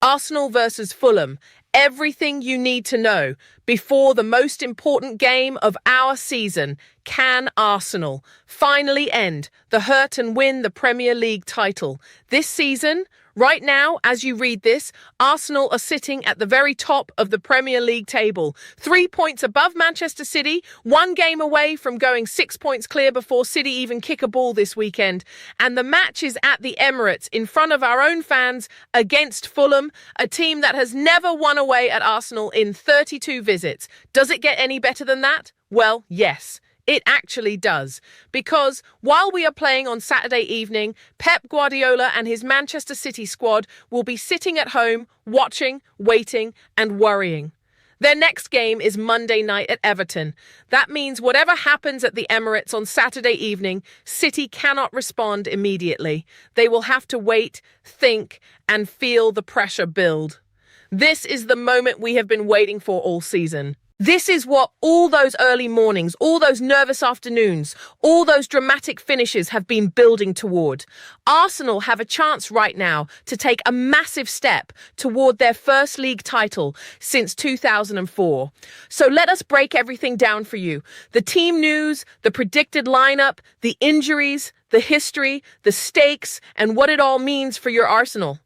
Arsenal versus Fulham. Everything you need to know before the most important game of our season. Can Arsenal finally end the hurt and win the Premier League title this season? Right now, as you read this, Arsenal are sitting at the very top of the Premier League table, 3 points above Manchester City, 1 game away from going 6 points clear before City even kick a ball this weekend. And the match is at the Emirates in front of our own fans against Fulham, a team that has never won away at Arsenal in 32 visits. Does it get any better than that? Well, yes. It actually does, because while we are playing on Saturday evening, Pep Guardiola and his Manchester City squad will be sitting at home, watching, waiting, and worrying. Their next game is Monday night at Everton. That means whatever happens at the Emirates on Saturday evening, City cannot respond immediately. They will have to wait, think, and feel the pressure build. This is the moment we have been waiting for all season. This is what all those early mornings, all those nervous afternoons, all those dramatic finishes have been building toward. Arsenal have a chance right now to take a massive step toward their first league title since 2004. So let us break everything down for you. The team news, the predicted lineup, the injuries, the history, the stakes, and what it all means for your Arsenal.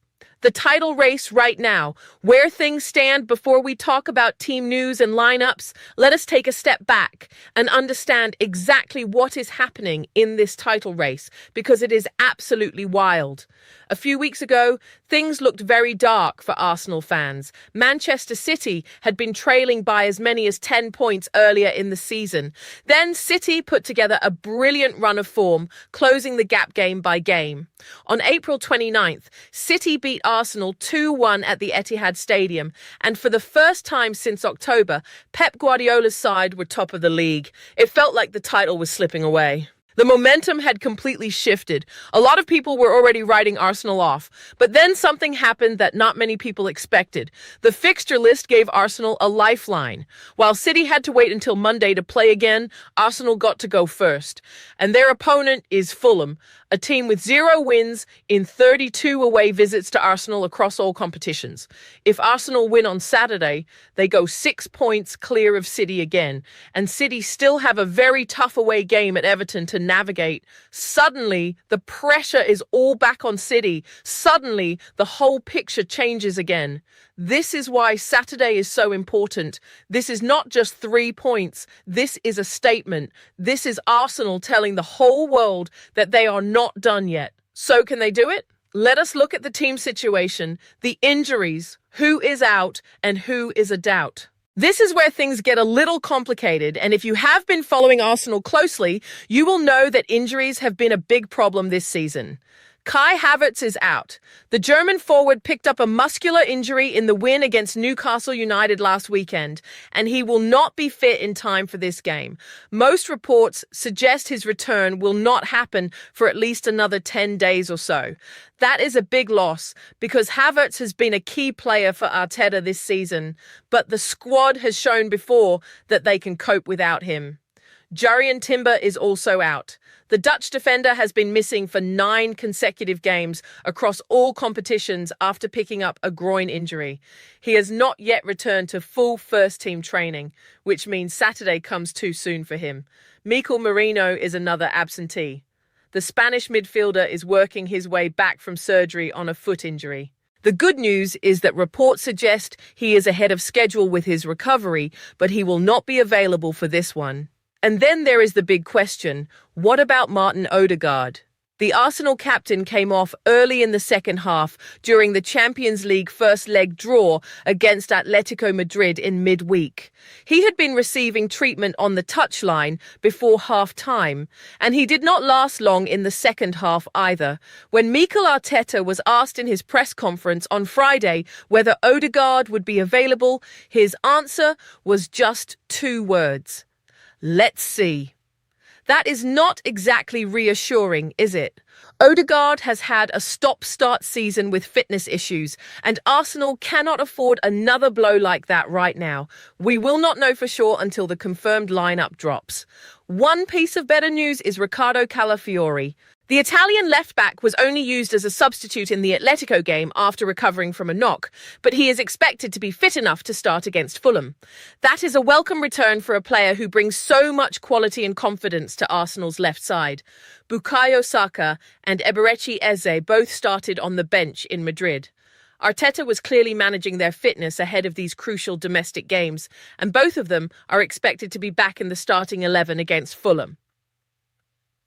The title race right now, where things stand before we talk about team news and lineups. Let us take a step back and understand exactly what is happening in this title race, because it is absolutely wild. A few weeks ago, things looked very dark for Arsenal fans. Manchester City had been trailing by as many as 10 points earlier in the season. Then City put together a brilliant run of form, closing the gap game by game. On April 29th, City beat Arsenal 2-1 at the Etihad Stadium, and for the first time since October, Pep Guardiola's side were top of the league. It felt like the title was slipping away. The momentum had completely shifted. A lot of people were already writing Arsenal off, but then something happened that not many people expected. The fixture list gave Arsenal a lifeline. While City had to wait until Monday to play again, Arsenal got to go first. And their opponent is Fulham, a team with 0 wins in 32 away visits to Arsenal across all competitions. If Arsenal win on Saturday, they go 6 points clear of City again, and City still have a very tough away game at Everton to navigate. Suddenly, the pressure is all back on City. Suddenly, the whole picture changes again. This is why Saturday is so important. This is not just 3 points. This is a statement. This is Arsenal telling the whole world that they are not done yet. So can they do it? Let us look at the team situation, the injuries, who is out and who is a doubt. This is where things get a little complicated, and if you have been following Arsenal closely, you will know that injuries have been a big problem this season. Kai Havertz is out. The German forward picked up a muscular injury in the win against Newcastle United last weekend, and he will not be fit in time for this game. Most reports suggest his return will not happen for at least another 10 days or so. That is a big loss, because Havertz has been a key player for Arteta this season, but the squad has shown before that they can cope without him. Jurrien Timber is also out. The Dutch defender has been missing for 9 consecutive games across all competitions after picking up a groin injury. He has not yet returned to full first-team training, which means Saturday comes too soon for him. Mikel Merino is another absentee. The Spanish midfielder is working his way back from surgery on a foot injury. The good news is that reports suggest he is ahead of schedule with his recovery, but he will not be available for this one. And then there is the big question, what about Martin Odegaard? The Arsenal captain came off early in the second half during the Champions League first leg draw against Atletico Madrid in midweek. He had been receiving treatment on the touchline before half-time, and he did not last long in the second half either. When Mikel Arteta was asked in his press conference on Friday whether Odegaard would be available, his answer was just 2 words. Let's see. That is not exactly reassuring, is it? Odegaard has had a stop-start season with fitness issues, and Arsenal cannot afford another blow like that right now. We will not know for sure until the confirmed lineup drops. One piece of better news is Ricardo Calafiori. The Italian left-back was only used as a substitute in the Atletico game after recovering from a knock, but he is expected to be fit enough to start against Fulham. That is a welcome return for a player who brings so much quality and confidence to Arsenal's left side. Bukayo Saka and Eberechi Eze both started on the bench in Madrid. Arteta was clearly managing their fitness ahead of these crucial domestic games, and both of them are expected to be back in the starting 11 against Fulham.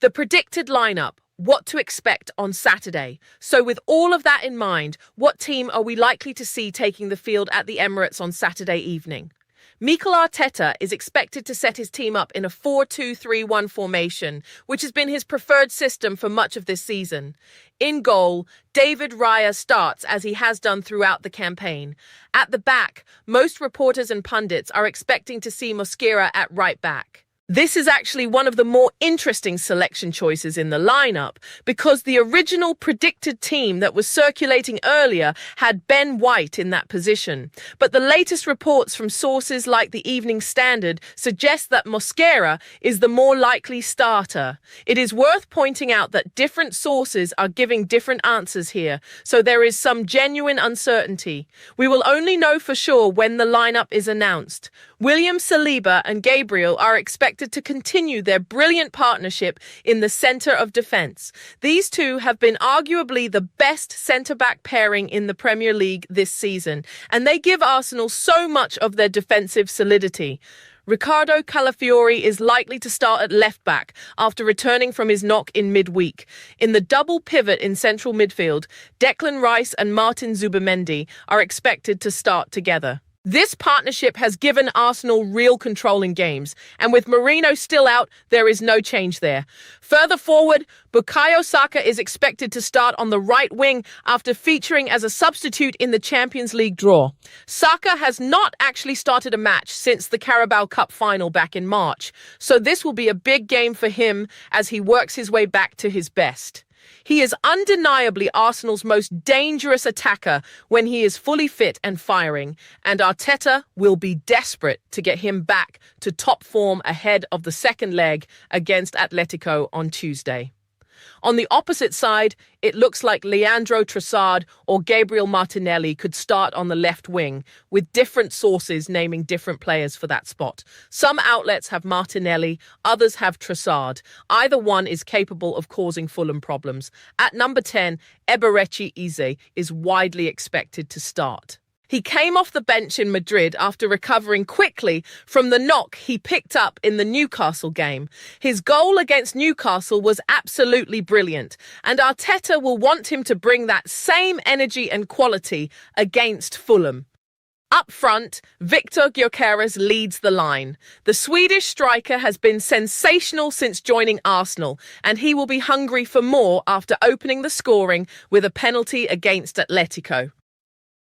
The predicted lineup. What to expect on Saturday. So with all of that in mind, what team are we likely to see taking the field at the Emirates on Saturday evening? Mikel Arteta is expected to set his team up in a 4-2-3-1 formation, which has been his preferred system for much of this season. In goal, David Raya starts as he has done throughout the campaign. At the back, most reporters and pundits are expecting to see Mosquera at right back. This is actually one of the more interesting selection choices in the lineup because the original predicted team that was circulating earlier had Ben White in that position. But the latest reports from sources like the Evening Standard suggest that Mosquera is the more likely starter. It is worth pointing out that different sources are giving different answers here, so there is some genuine uncertainty. We will only know for sure when the lineup is announced. William Saliba and Gabriel are expected to continue their brilliant partnership in the centre of defence. These two have been arguably the best centre-back pairing in the Premier League this season, and they give Arsenal so much of their defensive solidity. Riccardo Calafiori is likely to start at left-back after returning from his knock in midweek. In the double pivot in central midfield, Declan Rice and Martin Zubimendi are expected to start together. This partnership has given Arsenal real control in games, and with Moreno still out, there is no change there. Further forward, Bukayo Saka is expected to start on the right wing after featuring as a substitute in the Champions League draw. Saka has not actually started a match since the Carabao Cup final back in March, so this will be a big game for him as he works his way back to his best. He is undeniably Arsenal's most dangerous attacker when he is fully fit and firing, and Arteta will be desperate to get him back to top form ahead of the second leg against Atletico on Tuesday. On the opposite side, it looks like Leandro Trossard or Gabriel Martinelli could start on the left wing, with different sources naming different players for that spot. Some outlets have Martinelli, others have Trossard. Either one is capable of causing Fulham problems. At number 10, Eberechi Eze is widely expected to start. He came off the bench in Madrid after recovering quickly from the knock he picked up in the Newcastle game. His goal against Newcastle was absolutely brilliant, and Arteta will want him to bring that same energy and quality against Fulham. Up front, Victor Gyökeres leads the line. The Swedish striker has been sensational since joining Arsenal, and he will be hungry for more after opening the scoring with a penalty against Atletico.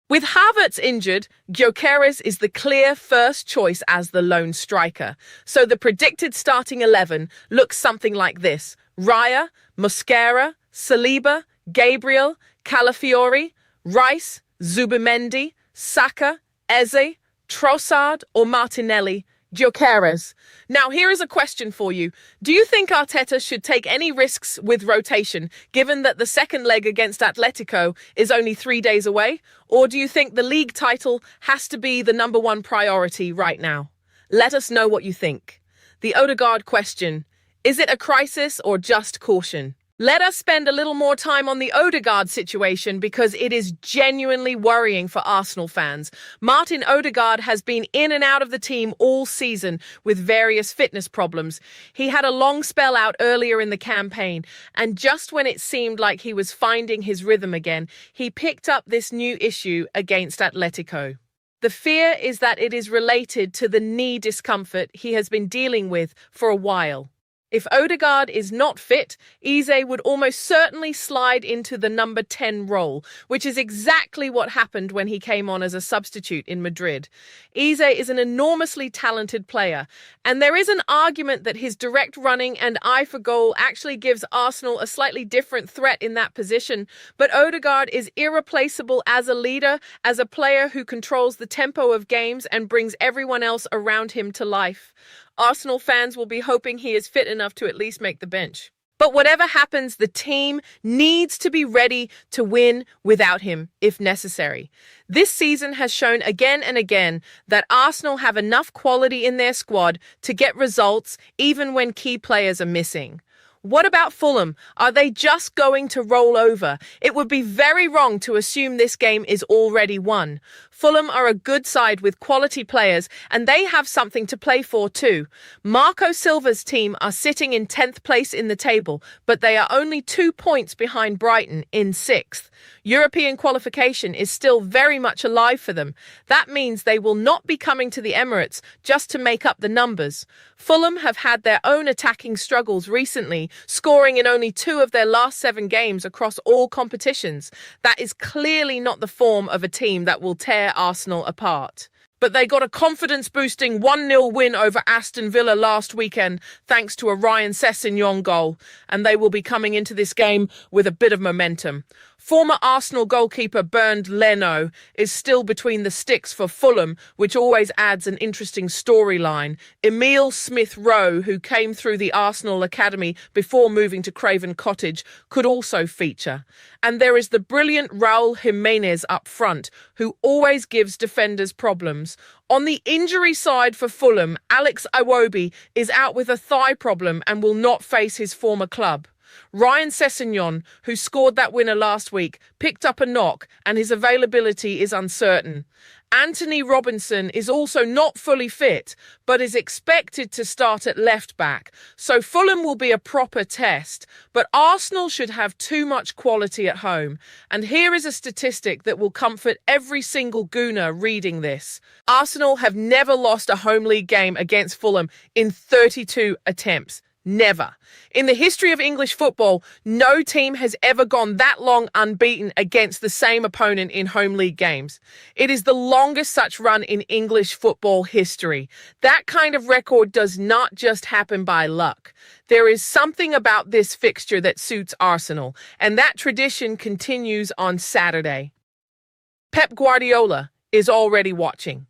With Havertz injured, Gyökeres is the clear first choice as the lone striker. So the predicted starting 11 looks something like this: Raya, Mosquera, Saliba, Gabriel, Calafiori, Rice, Zubimendi, Saka, Eze, Trossard or Martinelli, Gyökeres. Now here is a question for you. Do you think Arteta should take any risks with rotation, given that the second leg against Atletico is only 3 days away? Or do you think the league title has to be the number one priority right now? Let us know what you think. The Odegaard question: is it a crisis or just caution? Let us spend a little more time on the Odegaard situation because it is genuinely worrying for Arsenal fans. Martin Odegaard has been in and out of the team all season with various fitness problems. He had a long spell out earlier in the campaign, and just when it seemed like he was finding his rhythm again, he picked up this new issue against Atletico. The fear is that it is related to the knee discomfort he has been dealing with for a while. If Odegaard is not fit, Eze would almost certainly slide into the number 10 role, which is exactly what happened when he came on as a substitute in Madrid. Eze is an enormously talented player, and there is an argument that his direct running and eye for goal actually gives Arsenal a slightly different threat in that position, but Odegaard is irreplaceable as a leader, as a player who controls the tempo of games and brings everyone else around him to life. Arsenal fans will be hoping he is fit enough to at least make the bench. But whatever happens, the team needs to be ready to win without him if necessary. This season has shown again and again that Arsenal have enough quality in their squad to get results even when key players are missing. What about Fulham? Are they just going to roll over? It would be very wrong to assume this game is already won. Fulham are a good side with quality players, and they have something to play for too. Marco Silva's team are sitting in 10th place in the table, but they are only 2 points behind Brighton in 6th. European qualification is still very much alive for them. That means they will not be coming to the Emirates just to make up the numbers. Fulham have had their own attacking struggles recently, scoring in only 2 of their last 7 games across all competitions. That is clearly not the form of a team that will tear Arsenal apart. But they got a confidence-boosting 1-0 win over Aston Villa last weekend thanks to a Ryan Sessegnon goal, and they will be coming into this game with a bit of momentum. Former Arsenal goalkeeper Bernd Leno is still between the sticks for Fulham, which always adds an interesting storyline. Emile Smith-Rowe, who came through the Arsenal Academy before moving to Craven Cottage, could also feature. And there is the brilliant Raul Jimenez up front, who always gives defenders problems. On the injury side for Fulham, Alex Iwobi is out with a thigh problem and will not face his former club. Ryan Sessegnon, who scored that winner last week, picked up a knock and his availability is uncertain. Anthony Robinson is also not fully fit, but is expected to start at left back. So Fulham will be a proper test, but Arsenal should have too much quality at home. And here is a statistic that will comfort every single Gooner reading this. Arsenal have never lost a home league game against Fulham in 32 attempts. Never. In the history of English football, no team has ever gone that long unbeaten against the same opponent in home league games. It is the longest such run in English football history. That kind of record does not just happen by luck. There is something about this fixture that suits Arsenal, and that tradition continues on Saturday. Pep Guardiola is already watching.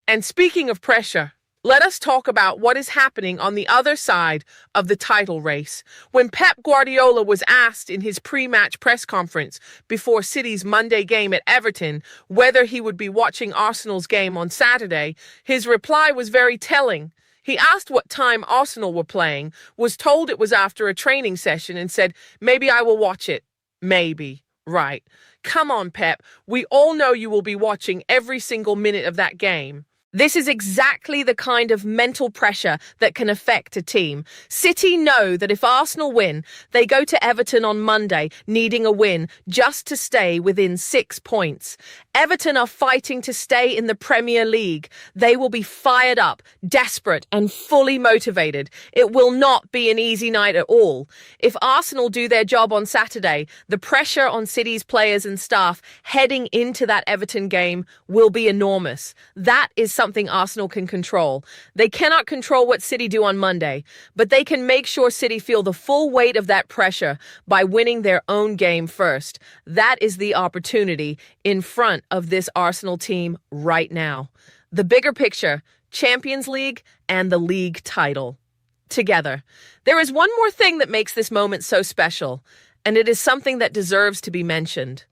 And speaking of pressure, let us talk about what is happening on the other side of the title race. When Pep Guardiola was asked in his pre-match press conference before City's Monday game at Everton whether he would be watching Arsenal's game on Saturday, his reply was very telling. He asked what time Arsenal were playing, was told it was after a training session, and said, "Maybe I will watch it." Maybe. Right. Come on, Pep. We all know you will be watching every single minute of that game. This is exactly the kind of mental pressure that can affect a team. City know that if Arsenal win, they go to Everton on Monday needing a win just to stay within 6 points. Everton are fighting to stay in the Premier League. They will be fired up, desperate and fully motivated. It will not be an easy night at all. If Arsenal do their job on Saturday, the pressure on City's players and staff heading into that Everton game will be enormous. That is something Arsenal can control. They cannot control what City do on Monday, but they can make sure City feel the full weight of that pressure by winning their own game first. That is the opportunity in front of this Arsenal team right now. The bigger picture, Champions League and the league title. Together. There is one more thing that makes this moment so special, and it is something that deserves to be mentioned.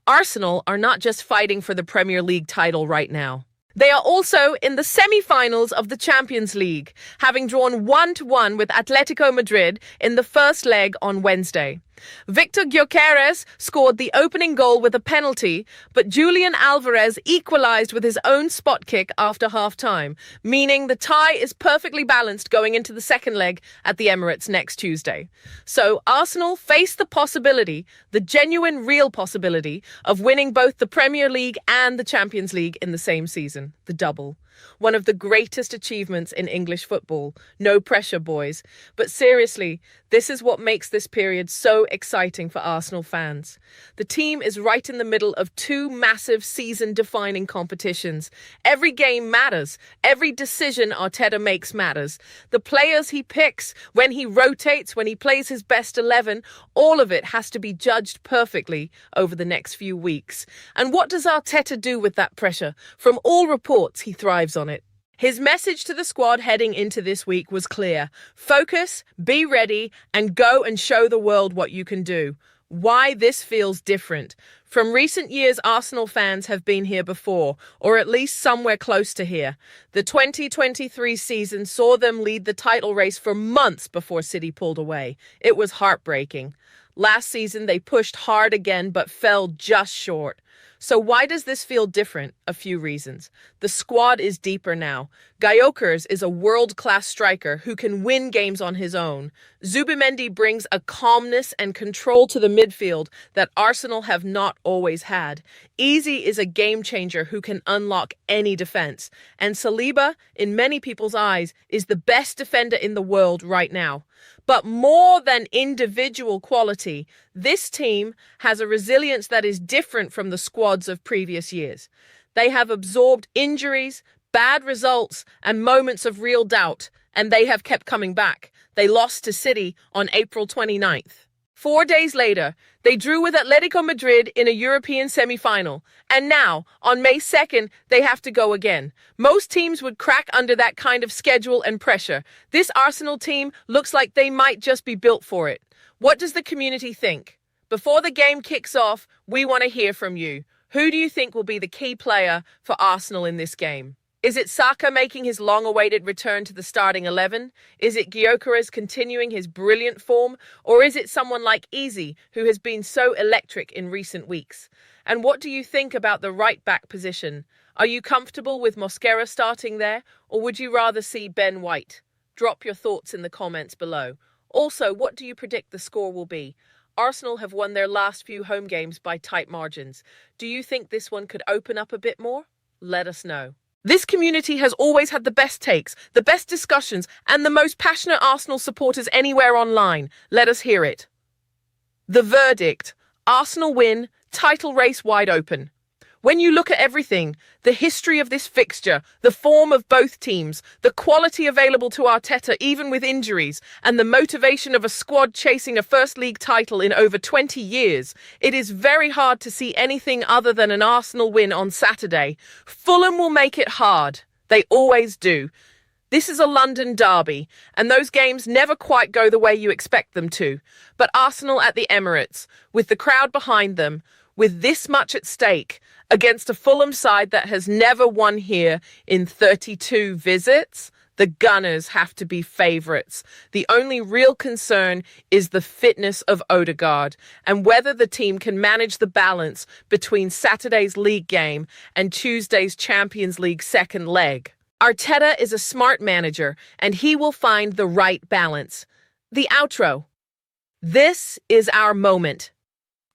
Arsenal are not just fighting for the Premier League title right now. They are also in the semi-finals of the Champions League, having drawn 1-1 with Atletico Madrid in the first leg on Wednesday. Victor Gyökeres scored the opening goal with a penalty, but Julian Alvarez equalized with his own spot kick after half-time, meaning the tie is perfectly balanced going into the second leg at the Emirates next Tuesday. So Arsenal face the possibility, the genuine real possibility, of winning both the Premier League and the Champions League in the same season, the double. One of the greatest achievements in English football. No pressure, boys. But seriously, this is what makes this period so exciting for Arsenal fans. The team is right in the middle of 2 massive season-defining competitions. Every game matters. Every decision Arteta makes matters. The players he picks, when he rotates, when he plays his best 11, all of it has to be judged perfectly over the next few weeks. And what does Arteta do with that pressure? From all reports, he thrives on it. His message to the squad heading into this week was clear. Focus, be ready, and go and show the world what you can do. Why this feels different. From recent years, Arsenal fans have been here before, or at least somewhere close to here. The 2023 season saw them lead the title race for months before City pulled away. It was heartbreaking. Last season, they pushed hard again, but fell just short. So why does this feel different? A few reasons. The squad is deeper now. Gyökeres is a world-class striker who can win games on his own. Zubimendi brings a calmness and control to the midfield that Arsenal have not always had. Easy is a game-changer who can unlock any defense. And Saliba, in many people's eyes, is the best defender in the world right now. But more than individual quality, this team has a resilience that is different from the squads of previous years. They have absorbed injuries, bad results, and moments of real doubt, and they have kept coming back. They lost to City on April 29th. 4 days later, they drew with Atletico Madrid in a European semi-final. And now, on May 2nd, they have to go again. Most teams would crack under that kind of schedule and pressure. This Arsenal team looks like they might just be built for it. What does the community think? Before the game kicks off, we want to hear from you. Who do you think will be the key player for Arsenal in this game? Is it Saka making his long-awaited return to the starting 11? Is it Gyökeres continuing his brilliant form? Or is it someone like Easy, who has been so electric in recent weeks? And what do you think about the right-back position? Are you comfortable with Mosquera starting there? Or would you rather see Ben White? Drop your thoughts in the comments below. Also, what do you predict the score will be? Arsenal have won their last few home games by tight margins. Do you think this one could open up a bit more? Let us know. This community has always had the best takes, the best discussions, and the most passionate Arsenal supporters anywhere online. Let us hear it. The verdict: Arsenal win, title race wide open. When you look at everything, the history of this fixture, the form of both teams, the quality available to Arteta even with injuries, and the motivation of a squad chasing a First League title in over 20 years, it is very hard to see anything other than an Arsenal win on Saturday. Fulham will make it hard. They always do. This is a London derby, and those games never quite go the way you expect them to. But Arsenal at the Emirates, with the crowd behind them, with this much at stake, against a Fulham side that has never won here in 32 visits, the Gunners have to be favourites. The only real concern is the fitness of Odegaard and whether the team can manage the balance between Saturday's league game and Tuesday's Champions League second leg. Arteta is a smart manager, and he will find the right balance. The outro. This is our moment.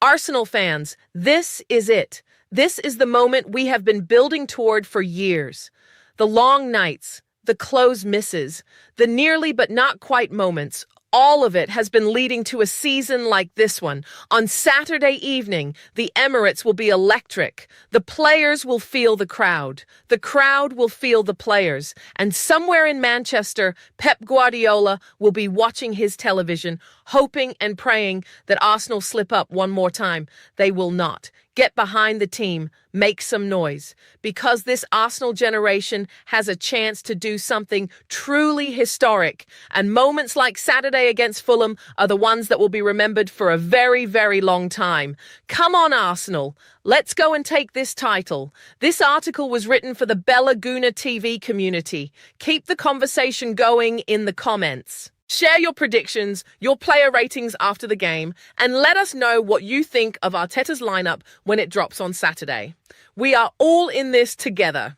Arsenal fans, this is it. This is the moment we have been building toward for years. The long nights, the close misses, the nearly but not quite moments, all of it has been leading to a season like this one. On Saturday evening, the Emirates will be electric. The players will feel the crowd. The crowd will feel the players. And somewhere in Manchester, Pep Guardiola will be watching his television, hoping and praying that Arsenal slip up one more time. They will not. Get behind the team, make some noise, because this Arsenal generation has a chance to do something truly historic, and moments like Saturday against Fulham are the ones that will be remembered for a very, very long time. Come on, Arsenal. Let's go and take this title. This article was written for the Gooner TV community. Keep the conversation going in the comments. Share your predictions, your player ratings after the game, and let us know what you think of Arteta's lineup when it drops on Saturday. We are all in this together.